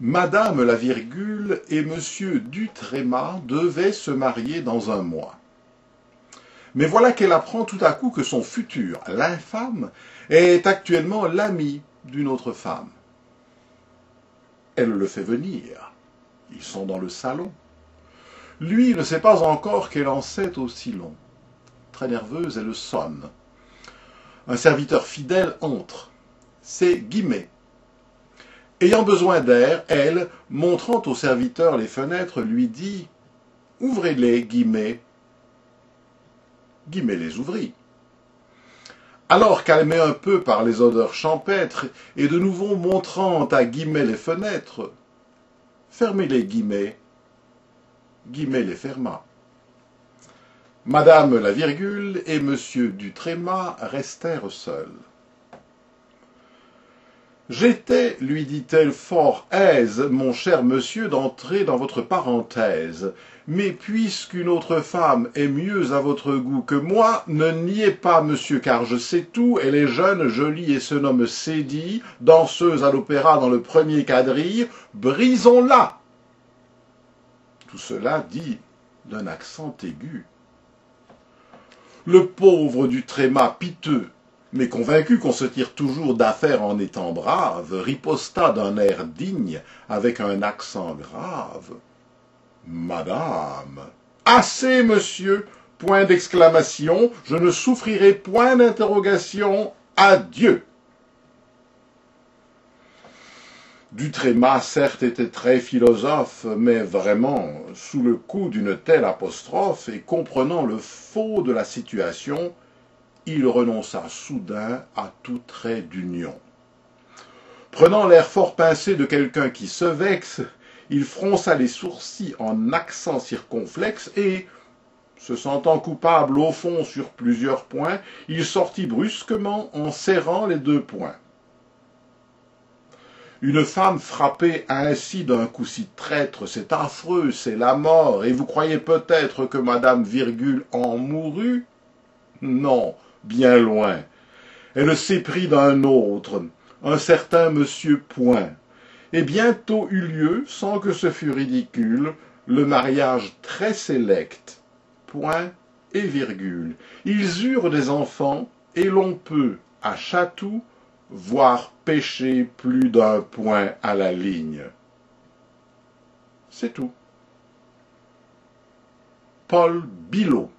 Madame la virgule et Monsieur Dutréma devaient se marier dans un mois. Mais voilà qu'elle apprend tout à coup que son futur, l'infâme, est actuellement l'ami d'une autre femme. Elle le fait venir. Ils sont dans le salon. Lui ne sait pas encore qu'elle en sait aussi long. Très nerveuse, elle sonne. Un serviteur fidèle entre. C'est Guimet. Ayant besoin d'air, elle, montrant au serviteur les fenêtres, lui dit « Ouvrez-les, Guimet ». Guimet les ouvrit. Alors, calmé un peu par les odeurs champêtres, et de nouveau montrant à Guimet les fenêtres, « Fermez-les, Guimet ». Guimet les ferma. Madame la virgule et Monsieur Dutréma restèrent seuls. « J'étais, lui dit-elle, fort aise, mon cher monsieur, d'entrer dans votre parenthèse. Mais puisqu'une autre femme est mieux à votre goût que moi, ne niez pas, monsieur, car je sais tout, elle est jeune, jolie et se nomme Cédille, danseuse à l'opéra dans le premier quadrille. Brisons-la !» Tout cela dit d'un accent aigu. Le pauvre Dutréma, piteux, mais convaincu qu'on se tire toujours d'affaire en étant brave, riposta d'un air digne, avec un accent grave. « Madame, assez, monsieur, point d'exclamation, je ne souffrirai point d'interrogation, adieu !» Dutréma, certes, était très philosophe, mais vraiment, sous le coup d'une telle apostrophe, et comprenant le faux de la situation, il renonça soudain à tout trait d'union. Prenant l'air fort pincé de quelqu'un qui se vexe, il fronça les sourcils en accent circonflexe et, se sentant coupable au fond sur plusieurs points, il sortit brusquement en serrant les deux poings. Une femme frappée ainsi d'un coup si traître, c'est affreux, c'est la mort, et vous croyez peut-être que Madame Virgule en mourut? Non, bien loin. Elle s'éprit d'un autre, un certain Monsieur Point, et bientôt eut lieu, sans que ce fût ridicule, le mariage très sélect, Point et virgule. Ils eurent des enfants, et l'on peut, à Chatou, voir pêcher plus d'un point à la ligne. C'est tout. Paul Billaud.